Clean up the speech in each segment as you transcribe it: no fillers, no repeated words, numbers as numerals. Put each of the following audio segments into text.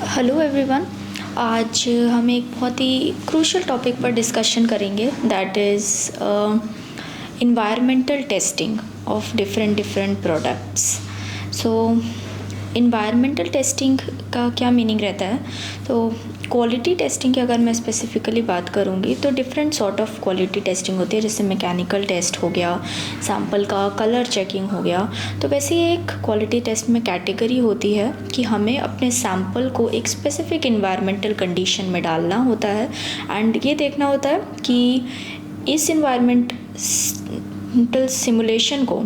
Hello everyone. आज हम एक बहुत ही क्रूशल टॉपिक पर डिस्कशन करेंगे, that is environmental testing of different different products. So environmental testing का क्या मीनिंग रहता है? तो क्वालिटी टेस्टिंग की अगर मैं स्पेसिफ़िकली बात करूँगी तो different sort of quality testing होती है, जैसे मैकेनिकल टेस्ट हो गया, सैम्पल का कलर चेकिंग हो गया। तो वैसे ही एक क्वालिटी टेस्ट में कैटेगरी होती है कि हमें अपने सैम्पल को एक स्पेसिफिक इन्वायरमेंटल कंडीशन में डालना होता है एंड ये देखना होता है कि इस इन्वायरमेंटल सिमुलेशन को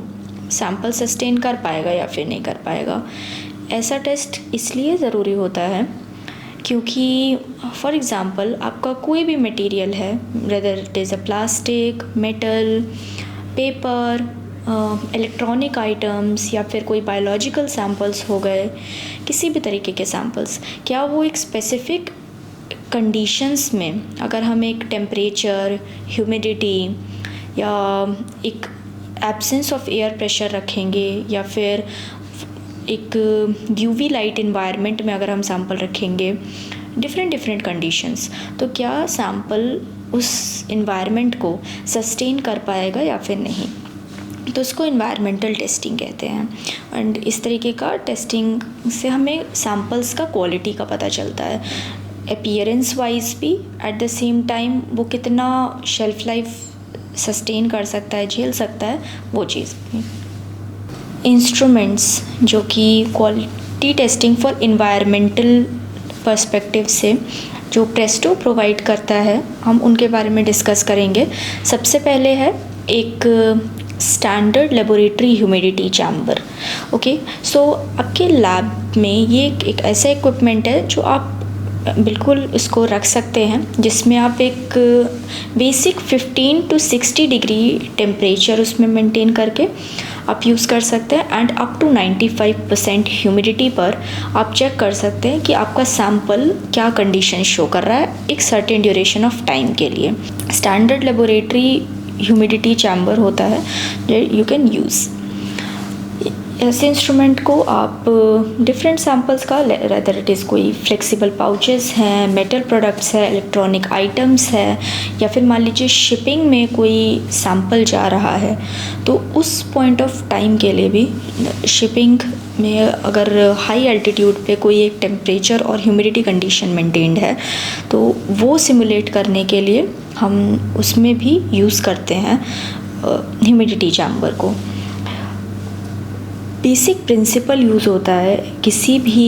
सैम्पल सस्टेन कर पाएगा या फिर नहीं कर पाएगा। ऐसा टेस्ट इसलिए ज़रूरी होता है क्योंकि फॉर एग्ज़ाम्पल आपका कोई भी मटेरियल है, whether it is a plastic, metal, paper, electronic items या फिर कोई बायोलॉजिकल सैम्पल्स हो गए, किसी भी तरीके के सैम्पल्स, क्या वो एक स्पेसिफ़िक कंडीशंस में अगर हम एक टेम्परेचर, ह्यूमिडिटी या एक एब्सेंस ऑफ एयर प्रेशर रखेंगे या फिर एक यूवी लाइट इन्वायरमेंट में अगर हम सैम्पल रखेंगे, डिफरेंट डिफरेंट कंडीशंस, तो क्या सैम्पल उस इन्वायरमेंट को सस्टेन कर पाएगा या फिर नहीं। तो उसको इन्वायरमेंटल टेस्टिंग कहते हैं। एंड इस तरीके का टेस्टिंग से हमें सैम्पल्स का क्वालिटी का पता चलता है, अपीयरेंस वाइज भी, एट द सेम टाइम वो कितना शेल्फ लाइफ सस्टेन कर सकता है, झेल सकता है, वो चीज़ भी। इंस्ट्रूमेंट्स जो कि quality testing for environmental perspective से जो प्रेस्टो प्रोवाइड करता है, हम उनके बारे में डिस्कस करेंगे। सबसे पहले है एक standard laboratory humidity chamber. Okay, so आपके लैब में ये एक ऐसा इक्विपमेंट है जो आप बिल्कुल इसको रख सकते हैं, जिसमें आप एक बेसिक 15 to 60 डिग्री टेम्परेचर उसमें मेंटेन करके आप यूज़ कर सकते हैं एंड अप टू 95% ह्यूमिडिटी पर आप चेक कर सकते हैं कि आपका सैम्पल क्या कंडीशन शो कर रहा है एक सर्टेन ड्यूरेशन ऑफ टाइम के लिए। स्टैंडर्ड लेबोरेटरी ह्यूमिडिटी चैम्बर होता है जो यू कैन यूज़। ऐसे इंस्ट्रूमेंट को आप डिफरेंट सैम्पल्स का, रेदर इट इज़ कोई फ्लेक्सिबल पाउचेस हैं, मेटल प्रोडक्ट्स है, इलेक्ट्रॉनिक आइटम्स है, या फिर मान लीजिए शिपिंग में कोई सैम्पल जा रहा है, तो उस पॉइंट ऑफ टाइम के लिए भी शिपिंग में अगर हाई एल्टीट्यूड पे कोई एक टेम्परेचर और ह्यूमिडिटी कंडीशन मेंटेन्ड है, तो वो सिमुलेट करने के लिए हम उसमें भी यूज़ करते हैं ह्यूमिडिटी चैम्बर को। बेसिक प्रिंसिपल यूज़ होता है किसी भी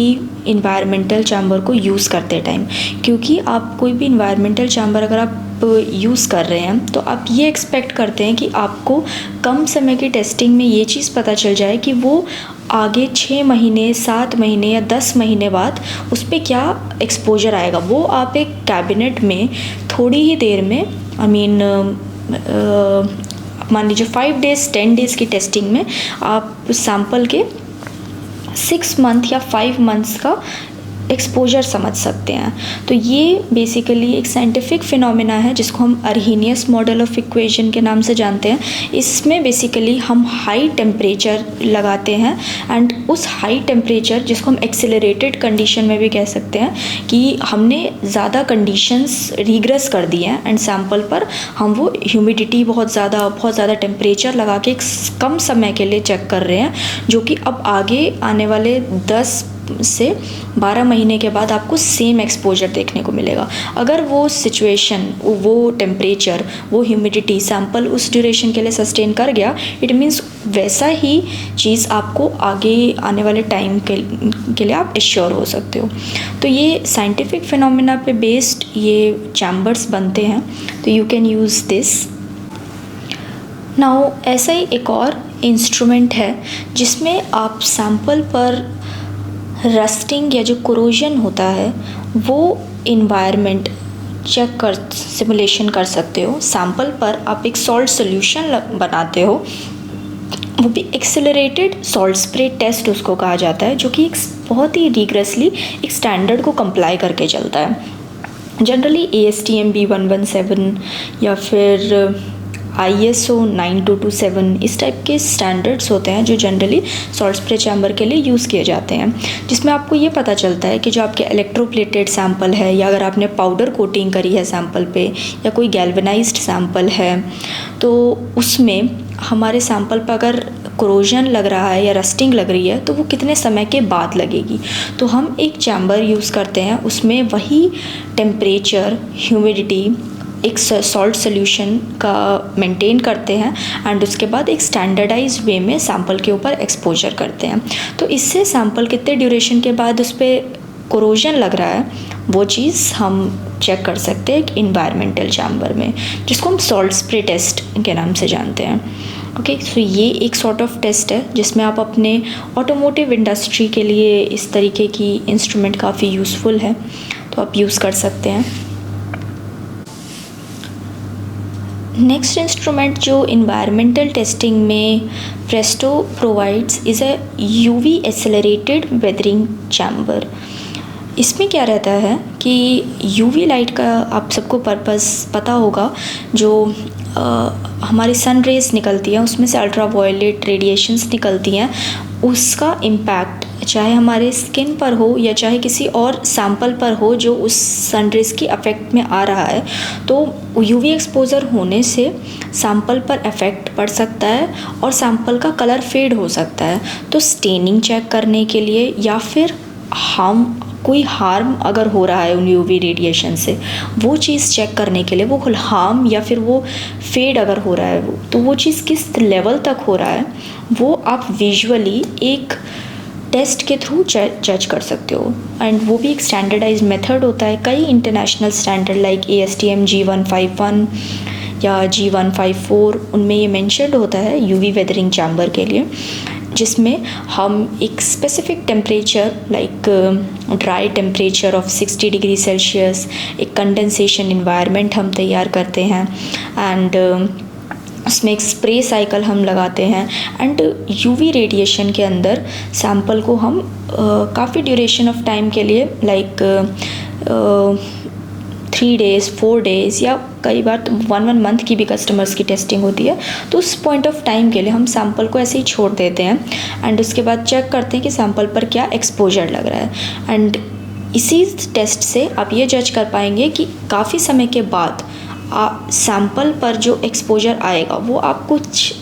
इन्वायरमेंटल चैम्बर को यूज़ करते टाइम, क्योंकि आप कोई भी इन्वायरमेंटल चैम्बर अगर आप यूज़ कर रहे हैं तो आप ये एक्सपेक्ट करते हैं कि आपको कम समय की टेस्टिंग में ये चीज़ पता चल जाए कि वो आगे 6 महीने, 7 महीने या 10 महीने बाद उस पर क्या एक्सपोजर आएगा। वो आप एक कैबिनेट में थोड़ी ही देर में, मान लीजिए 5 डेज़ 10 डेज़ की टेस्टिंग में आप सैम्पल के 6 मंथ या 5 मंथ्स का एक्सपोजर समझ सकते हैं। तो ये बेसिकली एक साइंटिफिक फिनोमेना है जिसको हम अर्हीनियस मॉडल ऑफ इक्वेशन के नाम से जानते हैं। इसमें बेसिकली हम हाई टेम्परेचर लगाते हैं एंड उस हाई टेम्परेचर, जिसको हम एक्सेलरेटेड कंडीशन में भी कह सकते हैं, कि हमने ज़्यादा कंडीशंस रिग्रेस कर दी हैं एंड सैम्पल पर हम वो ह्यूमिडिटी बहुत ज़्यादा टेम्परेचर लगा के कम समय के लिए चेक कर रहे हैं, जो कि अब आगे आने वाले 10 से 12 महीने के बाद आपको सेम एक्सपोजर देखने को मिलेगा। अगर वो सिचुएशन, वो टेम्परेचर, वो ह्यूमिडिटी सैम्पल उस ड्यूरेशन के लिए सस्टेन कर गया, इट मीन्स वैसा ही चीज़ आपको आगे आने वाले टाइम के लिए आप एश्योर हो सकते हो। तो ये साइंटिफिक फिनोमेना पे बेस्ड ये चैम्बर्स बनते हैं, तो you can use this. Now ऐसा ही एक और इंस्ट्रूमेंट है जिसमें आप सैम्पल पर रस्टिंग या जो कोरोजन होता है वो इन्वायरमेंट चेक कर, सिमुलेशन कर सकते हो। सैम्पल पर आप एक सॉल्ट सोल्यूशन बनाते हो, वो भी एक्सेलरेटेड सॉल्ट स्प्रे टेस्ट उसको कहा जाता है, जो कि एक बहुत ही रिग्रेसली एक स्टैंडर्ड को कंप्लाई करके चलता है। जनरली ASTM B117 या फिर ISO 9227 इस टाइप के स्टैंडर्ड्स होते हैं जो जनरली सॉल्ट स्प्रे चैम्बर के लिए यूज़ किए जाते हैं, जिसमें आपको ये पता चलता है कि जो आपके इलेक्ट्रोप्लेटेड सैंपल है या अगर आपने पाउडर कोटिंग करी है सैंपल पे या कोई गैल्वेनाइज्ड सैंपल है, तो उसमें हमारे सैंपल पर अगर कोरोजन लग रहा है या रस्टिंग लग रही है तो वो कितने समय के बाद लगेगी। तो हम एक चैम्बर यूज़ करते हैं, उसमें वही टेम्परेचर, ह्यूमिडिटी एक सॉल्ट सोल्यूशन का मेंटेन करते हैं एंड उसके बाद एक स्टैंडर्डाइज्ड वे में सैंपल के ऊपर एक्सपोजर करते हैं। तो इससे सैंपल कितने ड्यूरेशन के बाद उस पर कोरोजन लग रहा है वो चीज़ हम चेक कर सकते हैं एक इन्वायरमेंटल चैम्बर में, जिसको हम सॉल्ट स्प्रे टेस्ट के नाम से जानते हैं। ओके, सो ये एक सॉर्ट ऑफ टेस्ट है जिसमें आप अपने ऑटोमोटिव इंडस्ट्री के लिए इस तरीके की इंस्ट्रूमेंट काफ़ी यूज़फुल है, तो आप यूज़ कर सकते हैं। नेक्स्ट इंस्ट्रूमेंट जो इन्वायरमेंटल टेस्टिंग में Presto provides is a UV accelerated weathering chamber. इसमें क्या रहता है कि UV लाइट का आप सबको पर्पस पता होगा, जो हमारी सन रेज़ निकलती हैं उसमें से अल्ट्रावायलेट रेडिएशंस निकलती हैं, उसका इम्पैक्ट चाहे हमारे स्किन पर हो या चाहे किसी और सैंपल पर हो जो उस सन रेज़ की अफेक्ट में आ रहा है, तो UV एक्सपोज़र होने से सैंपल पर इफ़ेक्ट पड़ सकता है और सैंपल का कलर फेड हो सकता है। तो स्टेनिंग चेक करने के लिए या फिर कोई हार्म अगर हो रहा है उन UV रेडिएशन से, वो चीज़ चेक करने के लिए, वो हार्म या फिर वो फेड अगर हो रहा है तो वो चीज़ किस लेवल तक हो रहा है वो आप विजुअली एक टेस्ट के थ्रू जज कर सकते हो। एंड वो भी एक स्टैंडर्डाइज्ड मेथड होता है। कई international standard like ASTM G151 या G154 उनमें ये मेंशन्ड होता है UV वेदरिंग चैम्बर के लिए, जिसमें हम एक specific temperature like dry temperature of 60 degree Celsius, एक कंडेंसेशन इन्वायरमेंट हम तैयार करते हैं एंड उसमें एक स्प्रे साइकिल हम लगाते हैं एंड UV रेडिएशन के अंदर सैंपल को हम काफ़ी ड्यूरेशन ऑफ टाइम के लिए लाइक 3 days 4 days या कई बार तो 1 मंथ की भी कस्टमर्स की टेस्टिंग होती है, तो उस पॉइंट ऑफ टाइम के लिए हम सैंपल को ऐसे ही छोड़ देते हैं एंड उसके बाद चेक करते हैं कि सैंपल पर क्या एक्सपोजर लग रहा है। एंड इसी टेस्ट से आप ये जज कर पाएंगे कि काफ़ी समय के बाद सैंपल पर जो एक्सपोजर आएगा वो आप कुछ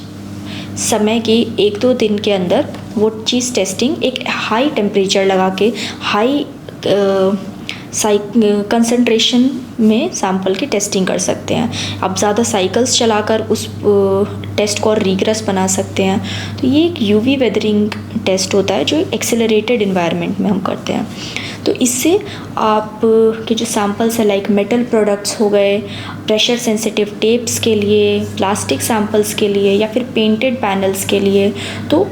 समय के 1-2 दिन के अंदर वो चीज़ टेस्टिंग एक हाई टेम्परेचर लगा के हाई कंसंट्रेशन में सैंपल की टेस्टिंग कर सकते हैं। आप ज़्यादा साइकिल्स चलाकर उस टेस्ट को और रिग्रेस बना सकते हैं। तो ये एक UV वेदरिंग टेस्ट होता है जो एक्सेलरेटेड इन्वायरमेंट में हम करते हैं। तो इससे आप के जो सैंपल्स है लाइक मेटल प्रोडक्ट्स हो गए, प्रेशर सेंसिटिव टेप्स के लिए, प्लास्टिक सैंपल्स के लिए या फिर पेंटेड पैनल्स के लिए, तो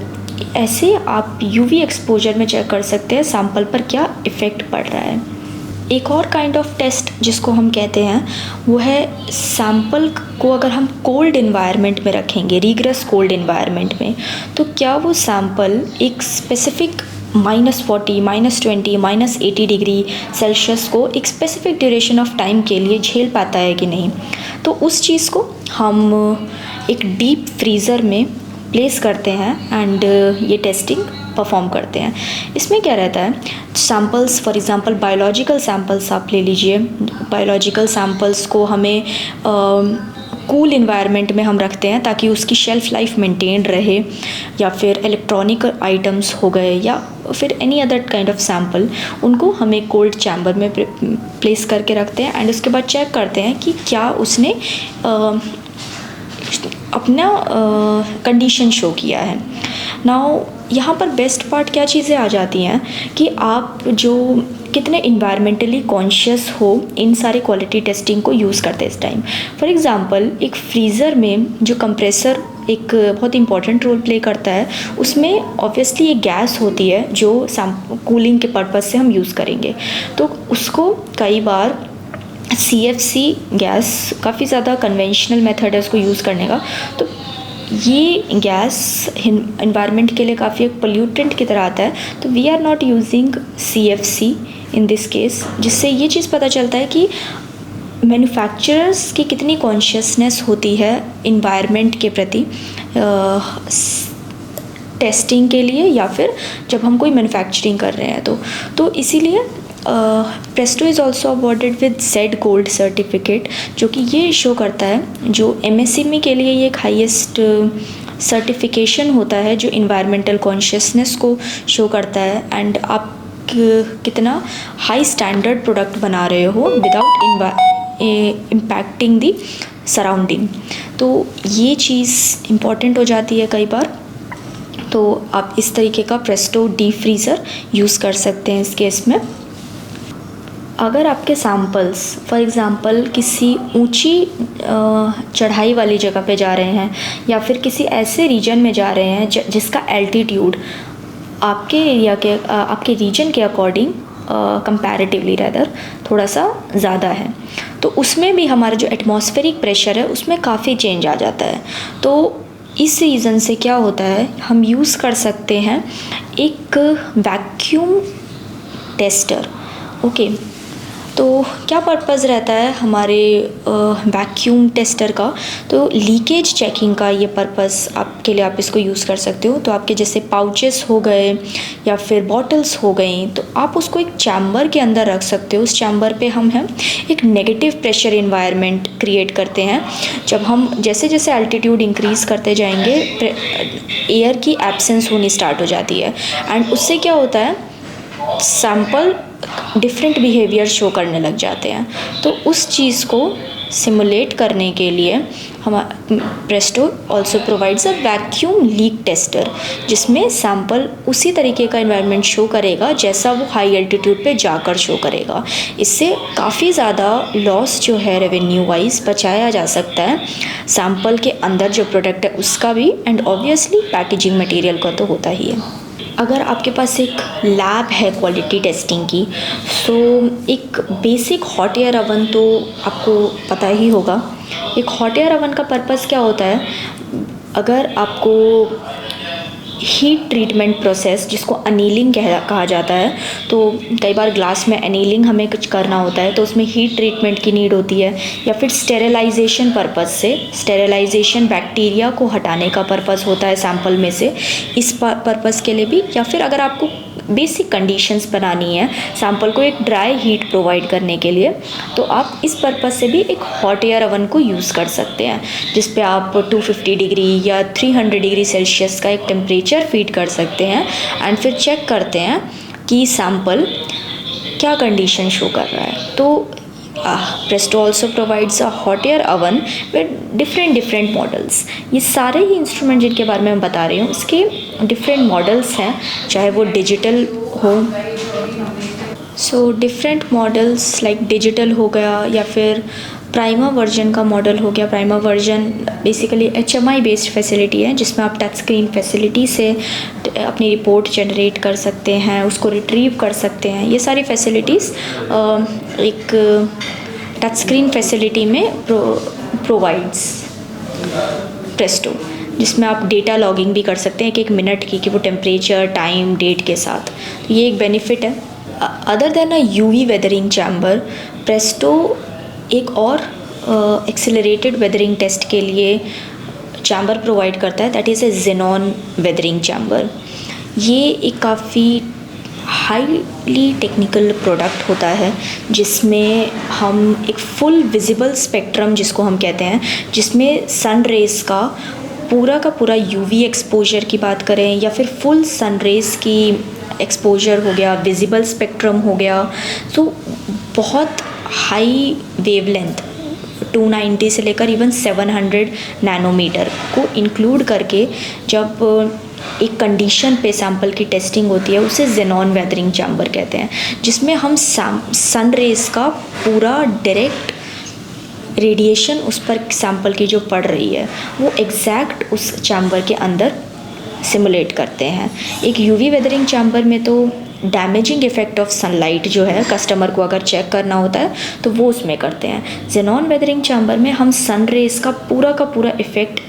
ऐसे आप UV एक्सपोजर में चेक कर सकते हैं सैंपल पर क्या इफ़ेक्ट पड़ रहा है। एक और काइंड ऑफ टेस्ट जिसको हम कहते हैं वो है सैंपल को अगर हम कोल्ड इन्वायरमेंट में रखेंगे, रिग्रेस कोल्ड इन्वायरमेंट में, तो क्या वो सैंपल एक स्पेसिफिक -40, -20, -80 डिग्री सेल्सियस को एक स्पेसिफिक ड्यूरेशन ऑफ टाइम के लिए झेल पाता है कि नहीं। तो उस चीज़ को हम एक डीप फ्रीज़र में प्लेस करते हैं एंड ये टेस्टिंग परफॉर्म करते हैं। इसमें क्या रहता है, samples for example biological samples आप ले लीजिए, बायोलॉजिकल सैंपल्स को हमें कूल इन्वायरमेंट में हम रखते हैं ताकि उसकी शेल्फ़ लाइफ मेंटेन रहे, या फिर इलेक्ट्रॉनिक आइटम्स हो गए या फिर any other kind of sample, उनको हम एक कोल्ड चैम्बर में प्लेस करके रखते हैं एंड उसके बाद चेक करते हैं कि क्या उसने अपना कंडीशन शो किया है। नाउ यहाँ पर बेस्ट पार्ट क्या चीज़ें आ जाती हैं कि आप जो कितने इन्वायरमेंटली कॉन्शियस हो इन सारे क्वालिटी टेस्टिंग को यूज़ करते हैं इस टाइम। फॉर एग्ज़ाम्पल एक फ्रीज़र में जो कंप्रेसर एक बहुत इंपॉर्टेंट रोल प्ले करता है, उसमें ऑब्वियसली एक गैस होती है जो कूलिंग के पर्पज़ से हम यूज़ करेंगे, तो उसको कई बार CFC गैस काफ़ी ज़्यादा कन्वेंशनल मेथड है उसको यूज़ करने का, तो ये गैस इन्वायरमेंट के लिए काफ़ी एक पोल्यूटेंट की तरह आता है, तो we are not using CFC in this case, जिससे ये चीज़ पता चलता है कि मैन्युफैक्चरर्स की कितनी कॉन्शियसनेस होती है इन्वायरमेंट के प्रति टेस्टिंग के लिए, या फिर जब हम कोई मैन्युफैक्चरिंग कर रहे हैं तो इसीलिए Presto is also awarded with Z gold certificate, जो कि ये शो करता है, जो MSME के लिए ये एक हाईएस्ट सर्टिफिकेशन होता है जो इन्वायरमेंटल कॉन्शियसनेस को शो करता है, एंड आप कितना हाई स्टैंडर्ड प्रोडक्ट बना रहे हो विदाउट इम्पैक्टिंग दी सराउंडिंग। तो ये चीज़ इम्पॉर्टेंट हो जाती है कई बार। तो आप इस तरीके का प्रेस्टो डीप फ्रीज़र यूज़ कर सकते हैं इस केस में। अगर आपके सैम्पल्स फॉर एग्ज़ाम्पल किसी ऊंची चढ़ाई वाली जगह पे जा रहे हैं, या फिर किसी ऐसे रीजन में जा रहे हैं जिसका एल्टीट्यूड आपके एरिया के आपके रीजन के अकॉर्डिंग कंपैरेटिवली रैदर थोड़ा सा ज़्यादा है, तो उसमें भी हमारा जो एटमॉस्फेरिक प्रेशर है उसमें काफ़ी चेंज आ जाता है। तो इस रीज़न से क्या होता है, हम यूज़ कर सकते हैं एक वैक्यूम टेस्टर। ओके, तो क्या पर्पज़ रहता है हमारे वैक्यूम टेस्टर का, तो लीकेज चेकिंग का ये पर्पज़ आपके लिए आप इसको यूज़ कर सकते हो। तो आपके जैसे पाउचेस हो गए या फिर बॉटल्स हो गई, तो आप उसको एक चैम्बर के अंदर रख सकते हो। उस चैम्बर पे हम एक नेगेटिव प्रेशर इन्वायरमेंट क्रिएट करते हैं। जब हम जैसे जैसे एल्टीट्यूड इंक्रीज़ करते जाएंगे, एयर की एब्सेंस होनी स्टार्ट हो जाती है, एंड उससे क्या होता है, सैंपल डिफरेंट बिहेवियर शो करने लग जाते हैं। तो उस चीज़ को सिमुलेट करने के लिए हम Presto also provides a vacuum leak tester, जिसमें सैंपल उसी तरीके का इन्वायरमेंट शो करेगा जैसा वो हाई एल्टीट्यूड पे जाकर शो करेगा। इससे काफ़ी ज़्यादा लॉस जो है रेवेन्यू वाइज बचाया जा सकता है, सैंपल के अंदर जो प्रोडक्ट है उसका भी, एंड ऑब्वियसली पैकेजिंग मटेरियल का तो होता ही है। अगर आपके पास एक लैब है क्वालिटी टेस्टिंग की, तो एक बेसिक हॉट एयर अवन तो आपको पता ही होगा। एक हॉट एयर अवन का पर्पज़ क्या होता है, अगर आपको हीट ट्रीटमेंट प्रोसेस जिसको अनीलिंग कहा जाता है, तो कई बार ग्लास में अनीलिंग हमें कुछ करना होता है, तो उसमें हीट ट्रीटमेंट की नीड होती है, या फिर स्टेरिलाइजेशन पर्पज़ से, स्टेरिलाइजेशन बैक्टीरिया को हटाने का पर्पज़ होता है सैंपल में से, इस पर्पज़ के लिए भी, या फिर अगर आपको बेसिक कंडीशंस बनानी है सैंपल को एक ड्राई हीट प्रोवाइड करने के लिए, तो आप इस पर्पज़ से भी एक हॉट एयर अवन को यूज़ कर सकते हैं, जिस पे आप 250 डिग्री या 300 डिग्री सेल्सियस का एक टेम्परेचर फीड कर सकते हैं, एंड फिर चेक करते हैं कि सैंपल क्या कंडीशन शो कर रहा है। तो Presto also provides a hot air oven with different models. ये सारे ही इंस्ट्रूमेंट जिनके बारे में मैं बता रही हूँ, इसके डिफरेंट मॉडल्स हैं, चाहे वो डिजिटल हो। So different models like digital हो गया, या फिर प्राइमा वर्जन का मॉडल हो गया। Prima version basically HMI based facility है, जिसमें आप टच स्क्रीन फैसिलिटी से अपनी रिपोर्ट जनरेट कर सकते हैं, उसको रिट्रीव कर सकते हैं। ये सारी फैसिलिटीज़ एक टच स्क्रीन फैसिलिटी में प्रोवाइड्स प्रेस्टो, जिसमें आप डेटा लॉगिंग भी कर सकते हैं एक मिनट की, कि वो टेम्परेचर, टाइम, डेट के साथ। तो ये एक बेनिफिट है। अदर देन अ UV वेदरिंग चैम्बर, प्रेस्टो एक और एक्सेलरेटेड वेदरिंग टेस्ट के लिए चैम्बर प्रोवाइड करता है, that is a xenon weathering chamber. ये एक काफ़ी हाईली टेक्निकल प्रोडक्ट होता है, जिसमें हम एक फुल विजिबल स्पेक्ट्रम जिसको हम कहते हैं, जिसमें सन रेज़ का पूरा UV एक्सपोजर की बात करें, या फिर फुल सन रेज़ की एक्सपोजर हो गया, विजिबल स्पेक्ट्रम हो गया, तो बहुत हाई वेवलेंथ 290 से लेकर इवन 700 नैनोमीटर को इंक्लूड करके जब एक कंडीशन पे सैंपल की टेस्टिंग होती है, उसे जेनॉन वेदरिंग चैम्बर कहते हैं, जिसमें हम सन रेज का पूरा डायरेक्ट रेडिएशन उस पर सैंपल की जो पड़ रही है वो एग्जैक्ट उस चैम्बर के अंदर सिमुलेट करते हैं। एक UV वेदरिंग चैम्बर में तो डैमेजिंग इफ़ेक्ट ऑफ सनलाइट जो है कस्टमर को अगर चेक करना होता है तो वो उसमें करते हैं। जेनॉन वेदरिंग चैम्बर में हम सन रेज का पूरा इफ़ेक्ट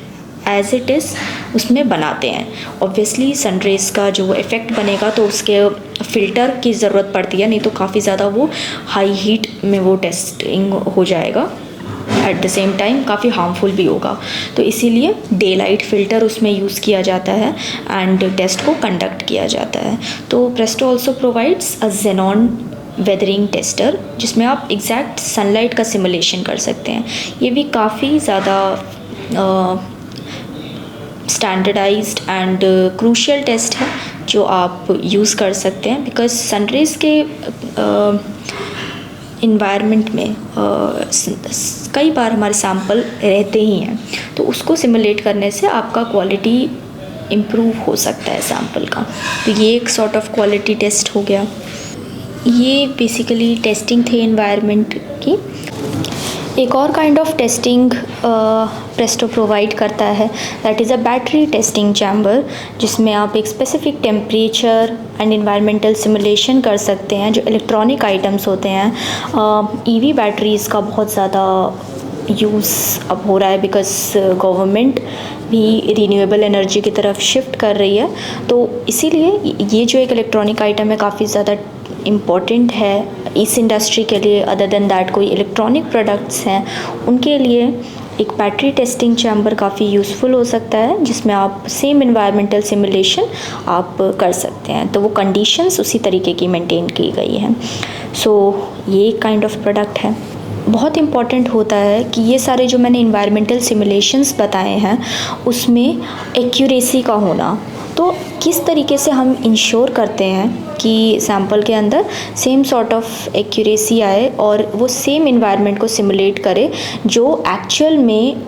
एज इट इज़ उसमें बनाते हैं। ऑब्वियसली सनरेज का जो इफ़ेक्ट बनेगा तो उसके फ़िल्टर की ज़रूरत पड़ती है, नहीं तो काफ़ी ज़्यादा वो हाई हीट में वो टेस्टिंग हो जाएगा, एट द सेम टाइम काफ़ी हार्मफुल भी होगा। तो इसीलिए डे लाइट फ़िल्टर उसमें यूज़ किया जाता है एंड टेस्ट को कंडक्ट किया जाता है। तो प्रेस्टो ऑल्सो प्रोवाइड्स अ जेनॉन वेदरिंग टेस्टर, जिसमें आप एग्जैक्ट सनलाइट का सिमुलेशन कर सकते हैं। ये भी काफ़ी ज़्यादा स्टैंडर्डाइज्ड एंड क्रूशियल टेस्ट है जो आप यूज़ कर सकते हैं, बिकॉज सनरेज के इन्वायरमेंट में कई बार हमारे सैंपल रहते ही हैं, तो उसको सिमुलेट करने से आपका क्वालिटी इम्प्रूव हो सकता है सैंपल का। तो ये एक सॉर्ट ऑफ क्वालिटी टेस्ट हो गया। ये बेसिकली टेस्टिंग थे एनवायरनमेंट की। एक और kind of testing Presto provide करता है, that is a battery testing chamber, जिसमें आप एक specific temperature and environmental simulation कर सकते हैं। जो इलेक्ट्रॉनिक आइटम्स होते हैं, ईवी बैटरीज़ का बहुत ज़्यादा यूज़ अब हो रहा है, बिकॉज गवर्नमेंट भी रिन्यूएबल एनर्जी की तरफ शिफ्ट कर रही है। तो इसीलिए ये जो एक इलेक्ट्रॉनिक आइटम है काफ़ी ज़्यादा इम्पॉर्टेंट है इस इंडस्ट्री के लिए। अदर देन दैट कोई इलेक्ट्रॉनिक प्रोडक्ट्स हैं उनके लिए एक बैटरी टेस्टिंग चैम्बर काफ़ी यूज़फुल हो सकता है, जिसमें आप सेम इन्वायरमेंटल सिमुलेशन आप कर सकते हैं। तो वो कंडीशंस उसी तरीके की मेंटेन की गई हैं। सो ये एक काइंड ऑफ प्रोडक्ट है। बहुत इम्पॉर्टेंट होता है कि ये सारे जो मैंने इन्वायरमेंटल सिमुलेशंस बताए हैं उसमें एक्यूरेसी का होना। तो किस तरीके से हम इंश्योर करते हैं कि सैंपल के अंदर सेम सॉर्ट ऑफ एक्यूरेसी आए और वो सेम इन्वायरमेंट को सिमुलेट करे जो एक्चुअल में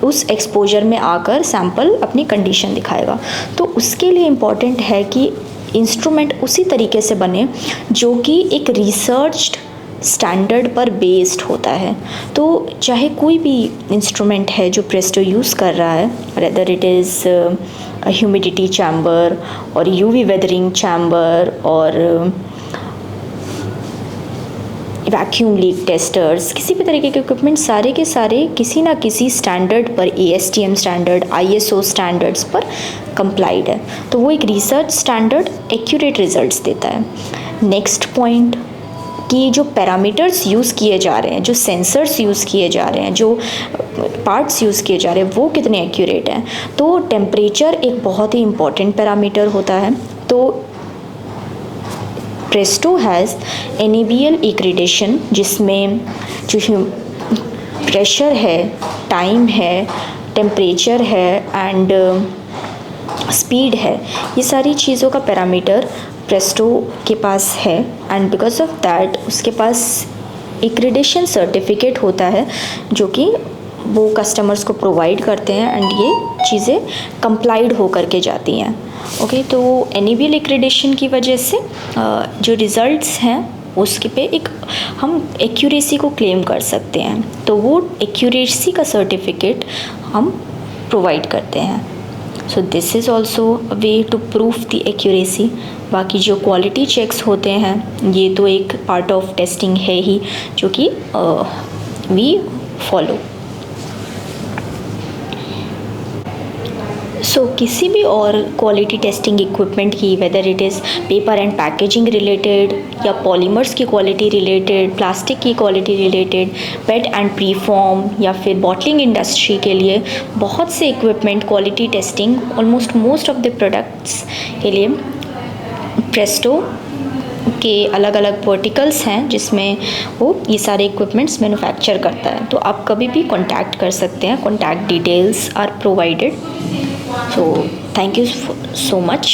उस एक्सपोजर में आकर सैंपल अपनी कंडीशन दिखाएगा। तो उसके लिए इम्पॉर्टेंट है कि इंस्ट्रूमेंट उसी तरीके से बने जो कि एक रिसर्च्ड स्टैंडर्ड पर बेस्ड होता है। तो चाहे कोई भी इंस्ट्रूमेंट है जो प्रेस्टो यूज़ कर रहा है, whether it is humidity chamber और यूवी वेदरिंग चैम्बर और वैक्यूम लीक टेस्टर्स, किसी भी तरीके के इक्विपमेंट सारे के सारे किसी ना किसी स्टैंडर्ड पर, ASTM स्टैंडर्ड, ISO स्टैंडर्ड्स पर कंप्लाइड है। तो वो एक रिसर्च स्टैंडर्ड एक्यूरेट रिजल्ट्स देता है। नेक्स्ट पॉइंट कि जो पैरामीटर्स यूज़ किए जा रहे हैं, जो सेंसर्स यूज़ किए जा रहे हैं, जो पार्ट्स यूज़ किए जा रहे हैं, वो कितने एक्यूरेट हैं। तो टेम्परेचर एक बहुत ही इम्पॉर्टेंट पैरामीटर होता है। तो प्रेस्टो हैज़ NABL एक्रीडेशन, जिसमें जो प्रेशर है, टाइम है, टेम्परेचर है एंड स्पीड है, ये सारी चीज़ों का पैरामीटर प्रेस्टो के पास है। एंड बिकॉज ऑफ दैट उसके पास एक्रीडेशन सर्टिफिकेट होता है जो कि वो कस्टमर्स को प्रोवाइड करते हैं एंड ये चीज़ें कंप्लाइड हो करके जाती हैं। ओके, तो NABL एक्रीडेशन की वजह से जो रिज़ल्ट्स हैं उसके पे एक हम एक्यूरेसी को क्लेम कर सकते हैं। तो वो एक्यूरेसी का सर्टिफिकेट हम प्रोवाइड करते हैं। So this is also a way to prove the accuracy. बाकी जो क्वालिटी चेक्स होते हैं ये तो एक पार्ट ऑफ टेस्टिंग है ही, जो कि वी फॉलो। सो किसी भी और क्वालिटी टेस्टिंग इक्विपमेंट की, whether it is paper and packaging related या पॉलीमर्स की क्वालिटी रिलेटेड, प्लास्टिक की quality related, pet and pre form या फिर बॉटलिंग इंडस्ट्री के लिए बहुत से equipment quality testing almost most of the products के लिए प्रेस्टो के अलग अलग वर्टिकल्स हैं जिसमें वो ये सारे इक्विपमेंट्स मैन्युफैक्चर करता है। तो आप कभी भी कॉन्टैक्ट कर सकते हैं, contact details are provided. So thank you so much.